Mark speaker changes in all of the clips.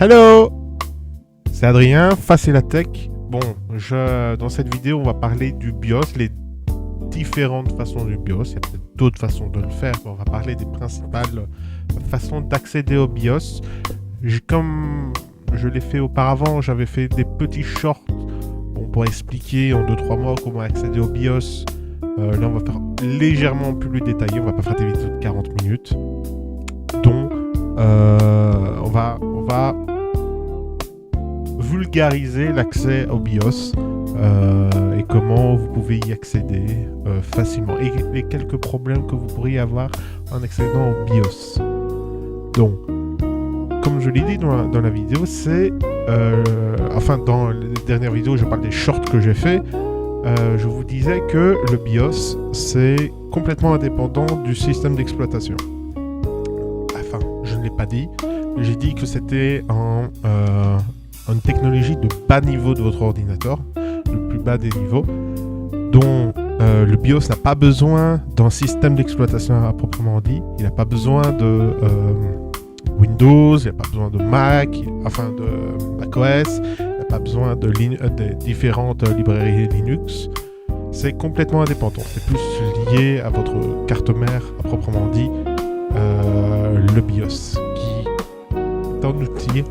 Speaker 1: Hello, c'est Adrien, Facile la Tech. Bon, dans cette vidéo, on va parler du BIOS, les différentes façons du BIOS. Il y a peut-être d'autres façons de le faire, mais on va parler des principales façons d'accéder au BIOS. Comme je l'ai fait auparavant, j'avais fait des petits shorts pour expliquer en 2-3 mots comment accéder au BIOS. Là, on va faire légèrement plus détaillé, on va pas faire des vidéos de 40 minutes. Donc, on va vulgariser l'accès au BIOS et comment vous pouvez y accéder facilement et les quelques problèmes que vous pourriez avoir en accédant au BIOS. Donc, comme je l'ai dit dans la vidéo, dans les dernières vidéos, je parle des shorts que j'ai fait. Je vous disais que le BIOS, c'est complètement indépendant du système d'exploitation. Enfin, je ne l'ai pas dit. J'ai dit que c'était une technologie de bas niveau de votre ordinateur, le plus bas des niveaux, dont le BIOS n'a pas besoin d'un système d'exploitation à proprement dit. Il n'a pas besoin de Windows, il n'a pas besoin de Mac, de macOS, il n'a pas besoin de différentes librairies Linux. C'est complètement indépendant. C'est plus lié à votre carte mère à proprement dit, le BIOS, qui est un outil.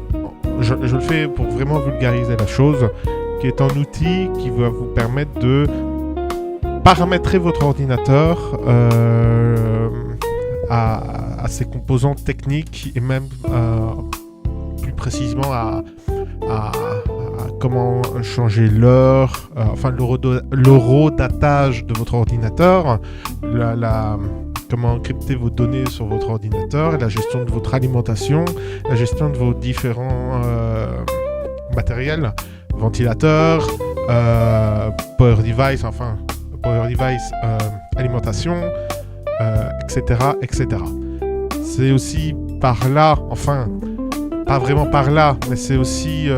Speaker 1: Je le fais pour vraiment vulgariser la chose, qui est un outil qui va vous permettre de paramétrer votre ordinateur à ses composants techniques et même plus précisément à comment changer l'heure, l'horodatage de votre ordinateur, comment encrypter vos données sur votre ordinateur, la gestion de votre alimentation, la gestion de vos différents matériels, ventilateurs, power device, alimentation, etc., etc. C'est aussi par là, pas vraiment par là, mais c'est aussi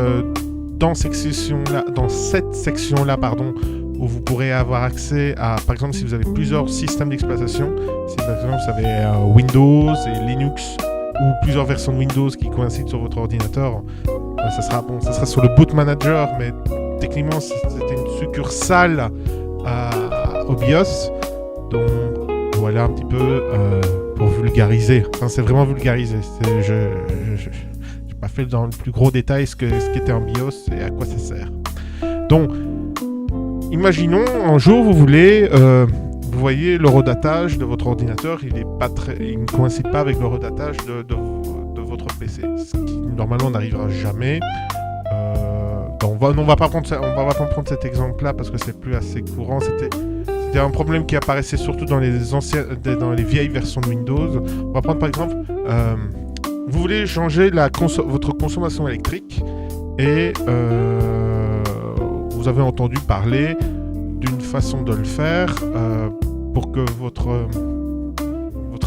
Speaker 1: dans cette section-là, où vous pourrez avoir accès à, par exemple, si vous avez plusieurs systèmes d'exploitation, si par exemple vous avez Windows et Linux, ou plusieurs versions de Windows qui coïncident sur votre ordinateur, ça sera sur le Boot Manager, mais techniquement c'était une succursale au BIOS. Donc voilà un petit peu pour vulgariser. Enfin, c'est vraiment vulgarisé. Je n'ai pas fait dans le plus gros détail ce qu'était un BIOS et à quoi ça sert. Donc, imaginons un jour vous voyez l'horodatage de votre ordinateur, il ne coïncide pas avec l'horodatage de votre PC, ce qui normalement n'arrivera jamais. Donc on va pas prendre cet exemple-là parce que c'est plus assez courant. C'était un problème qui apparaissait surtout dans les vieilles versions de Windows. On va prendre par exemple, vous voulez changer votre consommation électrique et vous avez entendu parler d'une façon de le faire pour que votre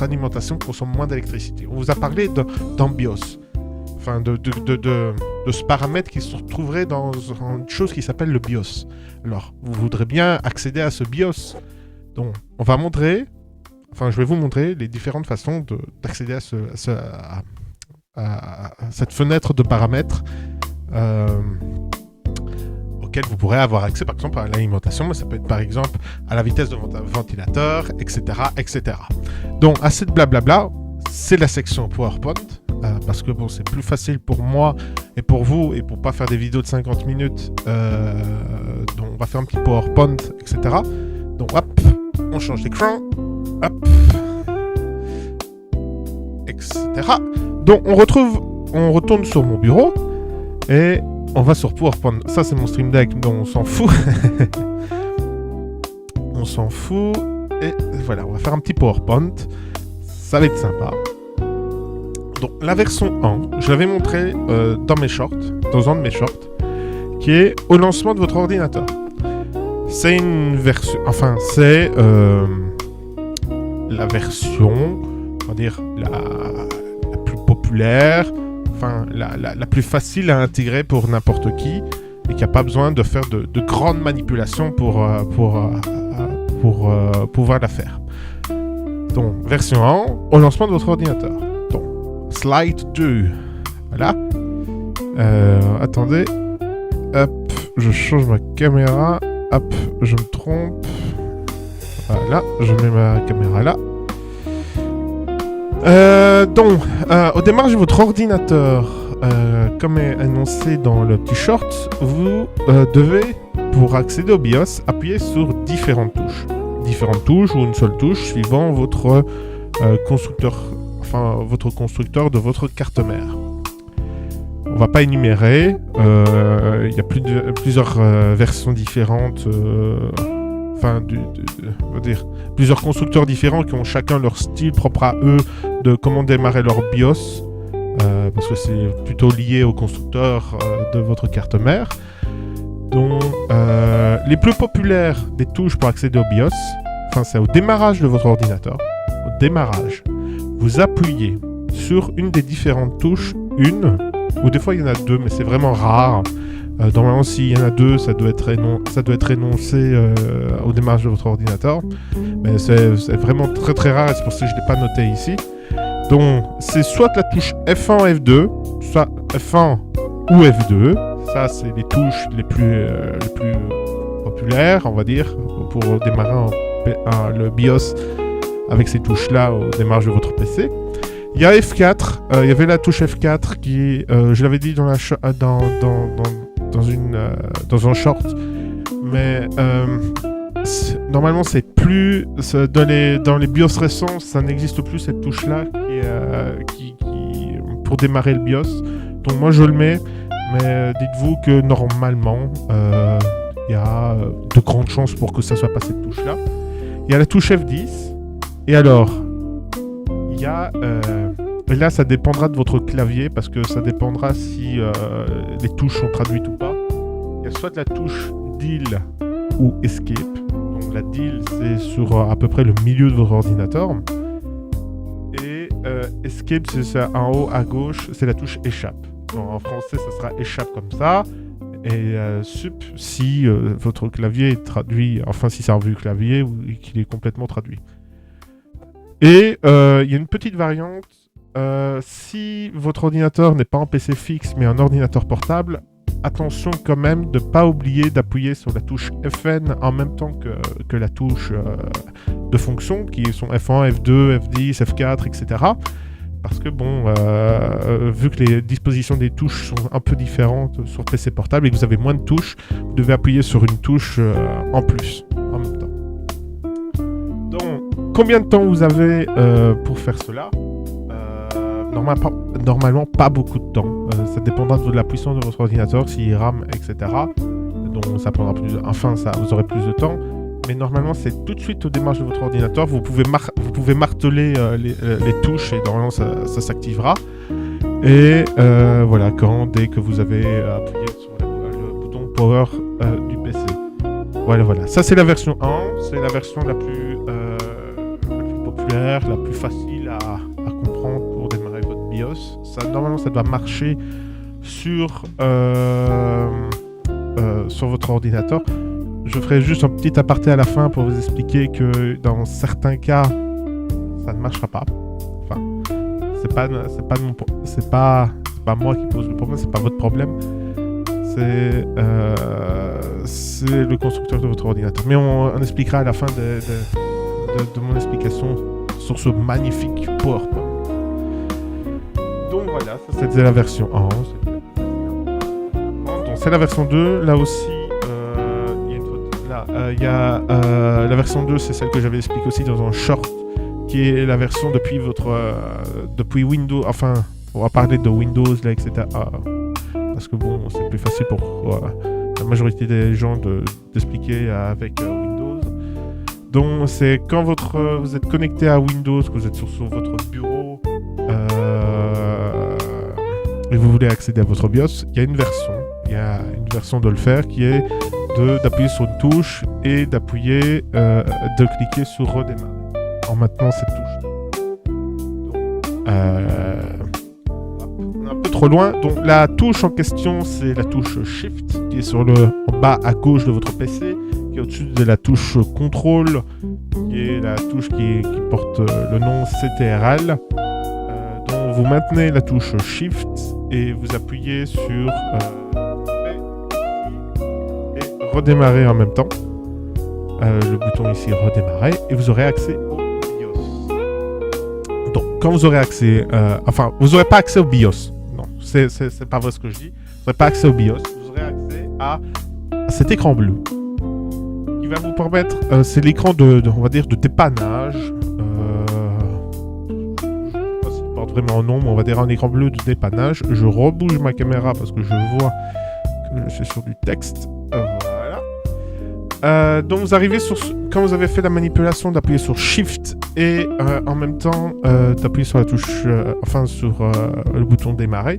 Speaker 1: alimentation consomme moins d'électricité. On vous a parlé d'un BIOS, de ce paramètre qui se retrouverait dans une chose qui s'appelle le BIOS. Alors, vous voudrez bien accéder à ce BIOS. Donc, je vais vous montrer les différentes façons d'accéder à cette fenêtre de paramètres auquel vous pourrez avoir accès, par exemple, à l'alimentation, mais ça peut être, par exemple, à la vitesse de votre ventilateur, etc., etc. Donc, assez de blablabla, c'est la section PowerPoint, parce que bon, c'est plus facile pour moi et pour vous, et pour pas faire des vidéos de 50 minutes, donc on va faire un petit PowerPoint, etc. Donc, hop, on change d'écran, hop, etc. Donc, on retourne sur mon bureau, et on va sur PowerPoint. Ça, c'est mon Stream Deck, donc on s'en fout. On s'en fout. Et voilà, on va faire un petit PowerPoint. Ça va être sympa. Donc, la version 1, je l'avais montré dans un de mes shorts, qui est au lancement de votre ordinateur. C'est une version... c'est la version, on va dire, la plus populaire, la plus facile à intégrer pour n'importe qui et qui n'a pas besoin de faire de grandes manipulations pour pouvoir la faire. Donc, version 1, au lancement de votre ordinateur. Donc, slide 2. Voilà. Attendez. Hop, je change ma caméra. Hop, je me trompe. Voilà, je mets ma caméra là. Donc, au démarrage de votre ordinateur, comme est annoncé dans le t-shirt, vous devez, pour accéder au BIOS, appuyer sur différentes touches. Différentes touches ou une seule touche suivant votre constructeur, enfin votre constructeur de votre carte mère. On va pas énumérer, il y a plusieurs versions différentes, on va dire, plusieurs constructeurs différents qui ont chacun leur style propre à eux de comment démarrer leur BIOS, parce que c'est plutôt lié au constructeur de votre carte mère. Donc, les plus populaires des touches pour accéder au BIOS, c'est au démarrage de votre ordinateur. Au démarrage, vous appuyez sur une des différentes touches, ou des fois il y en a deux, mais c'est vraiment rare. Normalement, s'il y en a deux, ça doit être énoncé au démarrage de votre ordinateur. Mais c'est vraiment très très rare et c'est pour ça que je ne l'ai pas noté ici. Donc, c'est soit la touche F1, F2, soit F1 ou F2. Ça, c'est les touches les plus populaires, on va dire, pour démarrer le BIOS avec ces touches-là au démarrage de votre PC. Il y a F4, il y avait la touche F4 qui, je l'avais dit dans un short, mais normalement c'est plus dans les BIOS récents, ça n'existe plus cette touche-là qui pour démarrer le BIOS. Donc moi je le mets, mais dites-vous que normalement il y a de grandes chances pour que ça soit pas cette touche-là. Il y a la touche F10, et alors il y a et là, ça dépendra de votre clavier, parce que ça dépendra si les touches sont traduites ou pas. Il y a soit la touche Deal ou Escape. Donc la Deal, c'est sur à peu près le milieu de votre ordinateur. Et Escape, c'est en haut à gauche, c'est la touche Échappe. Donc, en français, ça sera Échappe comme ça. Et Sup, si votre clavier est traduit, enfin si c'est un vieux clavier ou qu'il est complètement traduit. Et il y a une petite variante. Si votre ordinateur n'est pas un PC fixe mais un ordinateur portable, attention quand même de ne pas oublier d'appuyer sur la touche FN en même temps que la touche de fonction, qui sont F1, F2, F10, F4, etc. Parce que bon, vu que les dispositions des touches sont un peu différentes sur PC portable et que vous avez moins de touches, vous devez appuyer sur une touche en plus, en même temps. Donc, combien de temps vous avez pour faire cela ? Normalement, pas beaucoup de temps. Ça dépendra de la puissance de votre ordinateur, s'il rame, etc. Donc, ça prendra plus. Enfin, vous aurez plus de temps. Mais normalement, c'est tout de suite au démarrage de votre ordinateur. Vous pouvez marteler les touches et normalement, ça s'activera. Et voilà, dès que vous avez appuyé sur le bouton Power du PC. Voilà. Ça, c'est la version 1. C'est la version la plus populaire, la plus facile à comprendre pour démarrer votre BIOS. Normalement, ça doit marcher sur votre ordinateur. Je ferai juste un petit aparté à la fin pour vous expliquer que dans certains cas, ça ne marchera pas. Enfin, c'est pas moi qui pose le problème, c'est pas votre problème. C'est le constructeur de votre ordinateur. Mais on expliquera à la fin de mon explication sur ce magnifique PowerPoint. Donc voilà, ça c'était la version 1. Donc c'est la version 2. Là aussi, il y a la version 2, c'est celle que j'avais expliquée aussi dans un short, qui est la version depuis Windows. Enfin, on va parler de Windows là, etc. Parce que bon, c'est plus facile pour la majorité des gens d'expliquer avec Windows. Donc c'est quand vous êtes connecté à Windows, que vous êtes sur votre bureau et vous voulez accéder à votre BIOS, il y a une version de le faire qui est d'appuyer sur une touche et de cliquer sur redémarrer en maintenant cette touche. Donc, on est un peu trop loin. Donc la touche en question, c'est la touche Shift qui est en bas à gauche de votre PC, qui est au-dessus de la touche Control, qui est la touche qui porte le nom CTRL. Donc vous maintenez la touche Shift et vous appuyez sur et redémarrer en même temps. Le bouton ici redémarrer et vous aurez accès au BIOS. Donc quand vous aurez accès, vous n'aurez pas accès au BIOS. Non, c'est pas vrai ce que je dis. Vous n'aurez pas accès au BIOS. Vous aurez accès à cet écran bleu qui va vous permettre, c'est l'écran on va dire de dépannage. Je sais pas s'il porte vraiment un nom, mais on va dire un écran bleu de dépannage. Je rebouge ma caméra parce que je vois que je suis sur du texte. Voilà. Donc vous arrivez quand vous avez fait la manipulation d'appuyer sur Shift et en même temps d'appuyer sur la touche, sur le bouton démarrer,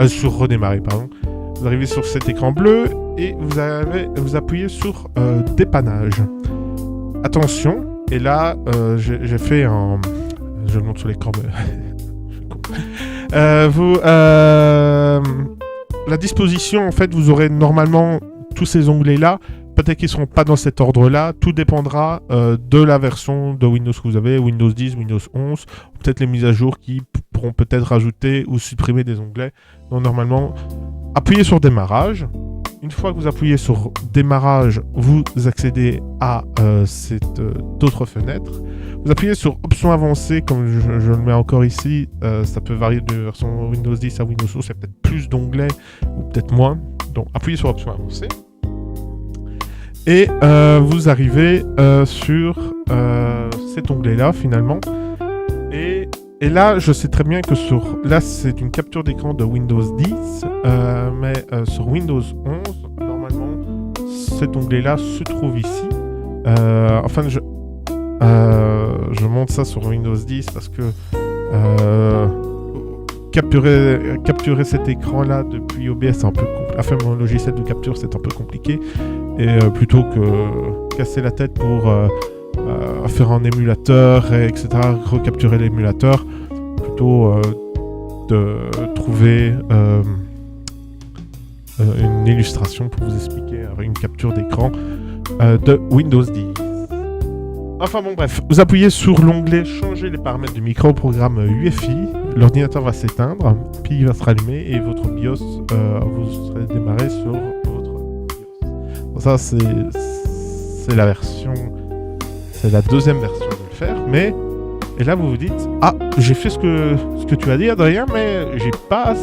Speaker 1: sur redémarrer pardon. Vous arrivez sur cet écran bleu et vous appuyez sur dépannage. Attention, et là j'ai fait un... Je le montre sur l'écran. La disposition, en fait, vous aurez normalement tous ces onglets-là. Peut-être qu'ils ne seront pas dans cet ordre-là. Tout dépendra de la version de Windows que vous avez, Windows 10, Windows 11, peut-être les mises à jour qui pourront peut-être rajouter ou supprimer des onglets. Donc normalement, appuyez sur démarrage. Une fois que vous appuyez sur démarrage, vous accédez à d'autres fenêtres. Vous appuyez sur options avancées, comme je le mets encore ici. Ça peut varier de version Windows 10 à Windows 11. Il y a peut-être plus d'onglets ou peut-être moins. Donc appuyez sur options avancées. Et vous arrivez sur cet onglet-là, finalement. Et là, je sais très bien que là, c'est une capture d'écran de Windows 10, mais sur Windows 11, normalement, cet onglet-là se trouve ici. Je monte ça sur Windows 10 parce que capturer cet écran-là depuis OBS, c'est un peu compliqué. Enfin, mon logiciel de capture, c'est un peu compliqué. Et plutôt que casser la tête pour faire un émulateur, etc., recapturer l'émulateur, plutôt de trouver une illustration pour vous expliquer une capture d'écran de Windows 10. Enfin bon bref, vous appuyez sur l'onglet changer les paramètres du micro-programme UEFI, l'ordinateur va s'éteindre, puis il va se rallumer et votre BIOS, vous serez démarré sur votre BIOS. Bon, ça c'est la version, c'est la deuxième version de le faire, mais et là vous vous dites, ah j'ai fait ce que tu as dit Adrien, mais j'ai pas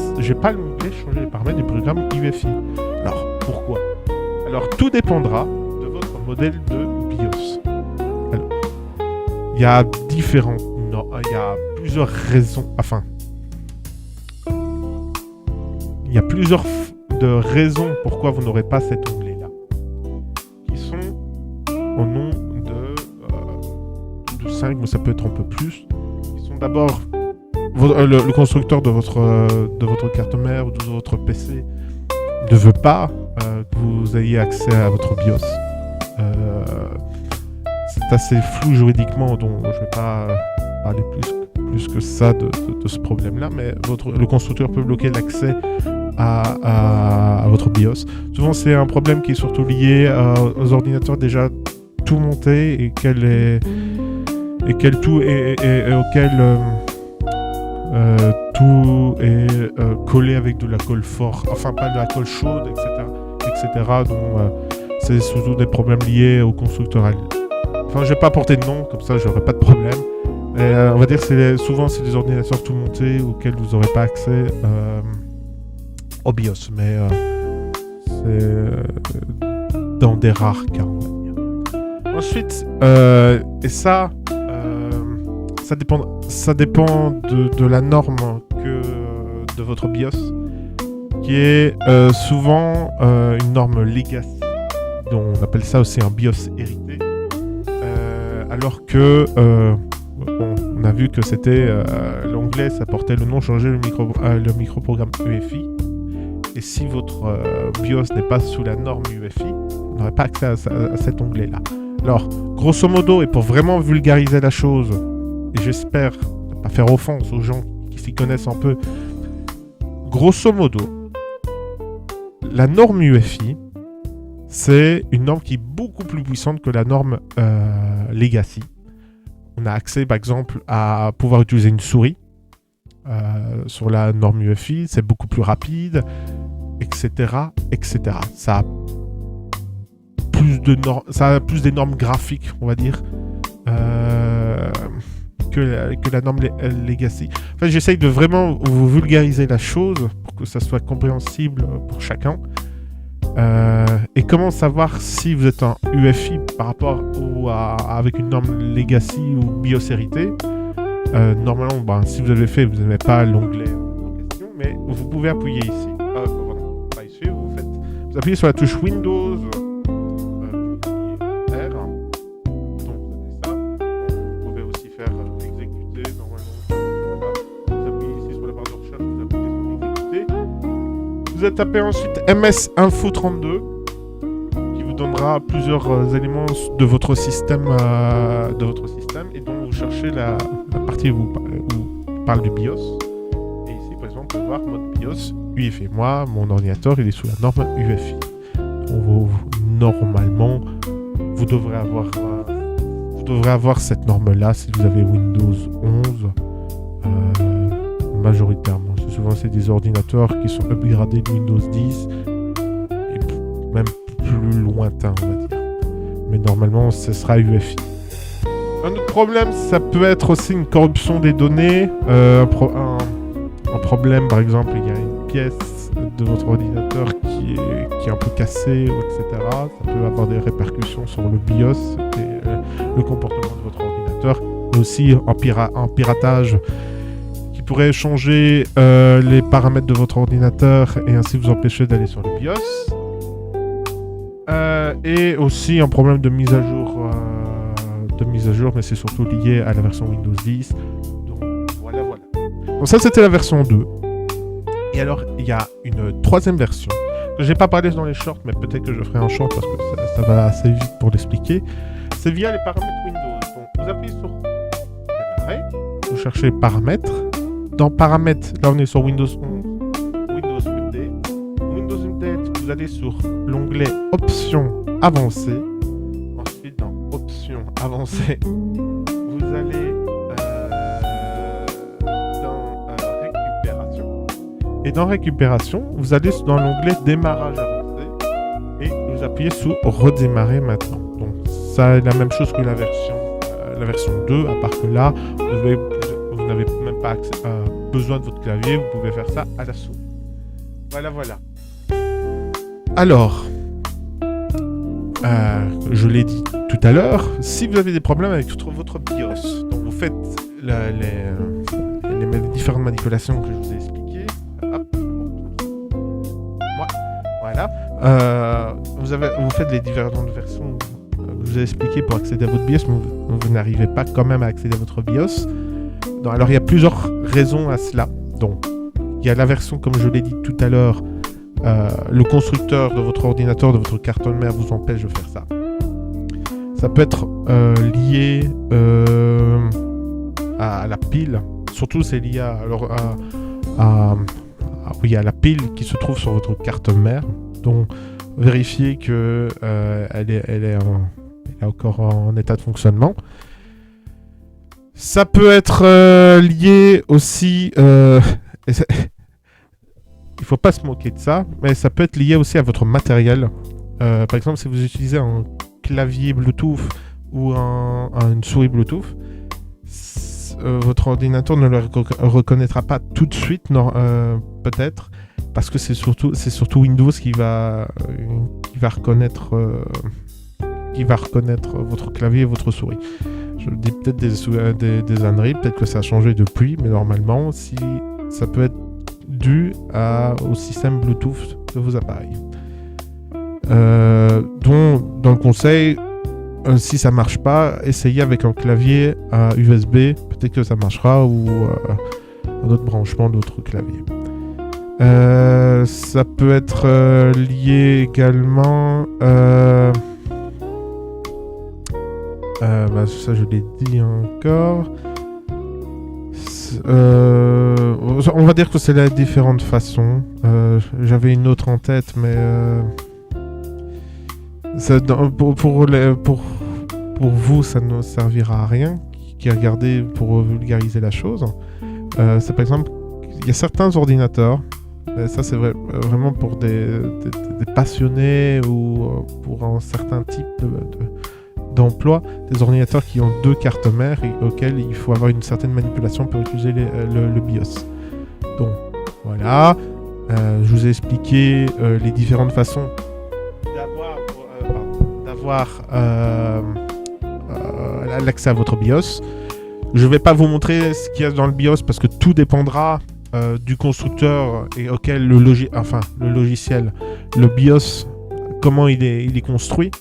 Speaker 1: l'onglet changer les paramètres du programme UEFI. Alors pourquoi? Alors tout dépendra de votre modèle de BIOS. Alors, il y a plusieurs raisons, il y a plusieurs raisons pourquoi vous n'aurez pas cet onglet-là, qui sont au nom de 5, mais ça peut être un peu plus, qui sont d'abord le constructeur de votre carte mère ou de votre PC ne veut pas que vous ayez accès à votre BIOS. C'est assez flou juridiquement, donc je ne vais pas parler plus que ça de ce problème-là, mais le constructeur peut bloquer l'accès à votre BIOS. Souvent, c'est un problème qui est surtout lié aux ordinateurs déjà tout montés et auquel tout est collé avec de la colle forte, enfin pas de la colle chaude, etc. Donc, c'est surtout des problèmes liés au constructeur. Enfin, je vais pas porter de nom, comme ça j'aurai pas de problème. On va dire que souvent c'est des ordinateurs tout montés auxquels vous n'aurez pas accès au BIOS, mais c'est dans des rares cas, on va dire. Ensuite, et ça dépend de la norme de votre BIOS, qui est souvent une norme legacy, dont on appelle ça aussi un BIOS hérité. Alors que on a vu que c'était l'onglet, ça portait le nom changer le micro-programme UEFI. Et si votre BIOS n'est pas sous la norme UEFI, vous n'aurez pas accès à cet onglet-là. Alors, grosso modo, et pour vraiment vulgariser la chose, et j'espère ne pas faire offense aux gens qui s'y connaissent un peu, grosso modo, la norme UEFI, c'est une norme qui est beaucoup plus puissante que la norme Legacy. On a accès, par exemple, à pouvoir utiliser une souris sur la norme UEFI, c'est beaucoup plus rapide, etc., etc. Ça a plus des normes graphiques, on va dire, que la norme Legacy. Enfin, j'essaye de vraiment vous vulgariser la chose pour que ça soit compréhensible pour chacun. Et comment savoir si vous êtes en UEFI par rapport avec une norme Legacy ou biosérité. Normalement, si vous avez fait, vous n'avez pas l'onglet en question, mais vous pouvez appuyer ici. Pas ici, vous appuyez sur la touche Windows R. Donc vous avez ça. Vous pouvez aussi faire exécuter normalement. Vous appuyez ici sur la barre de recherche, vous appuyez sur exécuter. Vous tapez ensuite MS Info 32 qui vous donnera plusieurs éléments de votre système et dont vous cherchez la partie où parle du BIOS. Et ici, par exemple, on peut voir mode BIOS UEFI. Moi, mon ordinateur, il est sous la norme UEFI. Donc, normalement, vous devrez avoir cette norme-là si vous avez Windows 11 majoritairement. Souvent, c'est des ordinateurs qui sont upgradés de Windows 10 et même plus lointain, on va dire. Mais normalement, ce sera UEFI. Un autre problème, ça peut être aussi une corruption des données. Un problème, par exemple, il y a une pièce de votre ordinateur qui est un peu cassée, etc. Ça peut avoir des répercussions sur le BIOS et le comportement de votre ordinateur. Mais aussi en piratage, qui pourrait changer les paramètres de votre ordinateur et ainsi vous empêcher d'aller sur le BIOS. Et aussi un problème de mise à jour, mais c'est surtout lié à la version Windows 10. Donc voilà. Donc ça, c'était la version 2. Et alors, il y a une troisième version. Je n'ai pas parlé dans les shorts, mais peut-être que je ferai un short parce que ça va assez vite pour l'expliquer. C'est via les paramètres Windows. Donc vous appuyez sur Démarrer, vous cherchez Paramètres. Dans Paramètres, là on est sur Windows 11, Windows Update. Windows Update, vous allez sur l'onglet Options avancées. Ensuite, dans Options avancées, vous allez dans Récupération. Et dans Récupération, vous allez dans l'onglet Démarrage avancé et vous appuyez sur Redémarrer maintenant. Donc, ça est la même chose que la version 2, à part que là, vous n'avez même pas besoin de votre clavier, vous pouvez faire ça à la souris. Voilà. Alors, je l'ai dit tout à l'heure, si vous avez des problèmes avec votre BIOS, donc vous faites les différentes manipulations que je vous ai expliquées. Voilà. Vous faites les différentes versions que je vous ai expliquées pour accéder à votre BIOS, mais vous n'arrivez pas quand même à accéder à votre BIOS. Donc, alors, il y a plusieurs raisons à cela. Donc, il y a la version, comme je l'ai dit tout à l'heure, le constructeur de votre ordinateur, de votre carte mère vous empêche de faire ça. Ça peut être lié à la pile. Surtout, c'est lié à la pile qui se trouve sur votre carte mère. Donc, vérifiez que elle est encore en état de fonctionnement. Ça peut être lié aussi... il faut pas se moquer de ça, mais ça peut être lié aussi à votre matériel. Par exemple, si vous utilisez un clavier Bluetooth ou une souris Bluetooth, votre ordinateur ne le reconnaîtra pas tout de suite, peut-être, parce que c'est surtout Windows qui va reconnaître votre clavier et votre souris. Je dis peut-être des âneries, peut-être que ça a changé depuis, mais normalement, ça peut être dû au système Bluetooth de vos appareils. Donc, dans le conseil, si ça marche pas, essayez avec un clavier USB, peut-être que ça marchera, ou un autre branchement d'autres claviers. Ça peut être lié également... ça je l'ai dit encore. On va dire que c'est la différentes façons. J'avais une autre en tête, mais pour vous, ça ne servira à rien. Qui regardez pour vulgariser la chose. C'est par exemple y a certains ordinateurs, et ça c'est vraiment pour des passionnés ou pour un certain type d'emploi, des ordinateurs qui ont 2 cartes mères et auxquels il faut avoir une certaine manipulation pour utiliser le BIOS. Donc voilà, je vous ai expliqué les différentes façons d'avoir l'accès à votre BIOS. Je ne vais pas vous montrer ce qu'il y a dans le BIOS parce que tout dépendra du constructeur et auquel le logiciel, le BIOS, comment il est construit.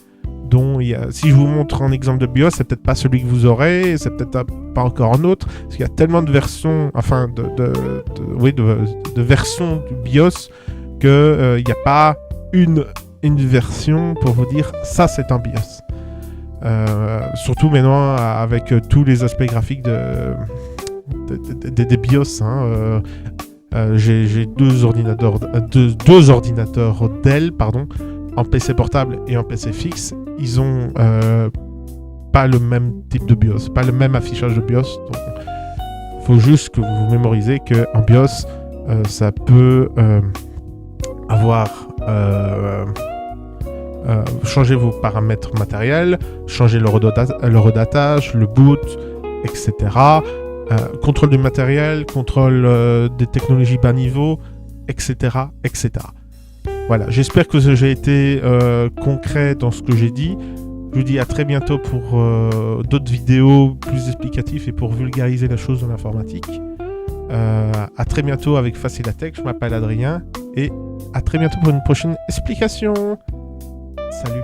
Speaker 1: Donc, si je vous montre un exemple de BIOS, c'est peut-être pas celui que vous aurez, c'est peut-être pas encore un autre, parce qu'il y a tellement de versions, de versions du BIOS que il n'y a pas une version pour vous dire ça c'est un BIOS. Surtout maintenant avec tous les aspects graphiques des BIOS. J'ai deux ordinateurs Dell, en PC portable et en PC fixe. Ils ont pas le même type de BIOS, pas le même affichage de BIOS. Donc, faut juste que vous mémorisez qu'en BIOS, ça peut avoir changer vos paramètres matériels, changer le redatage, le boot, etc. Contrôle du matériel, contrôle des technologies bas niveau, etc. etc. Voilà, j'espère que j'ai été concret dans ce que j'ai dit. Je vous dis à très bientôt pour d'autres vidéos plus explicatives et pour vulgariser la chose de l'informatique. À très bientôt avec Facilatech, je m'appelle Adrien et à très bientôt pour une prochaine explication. Salut.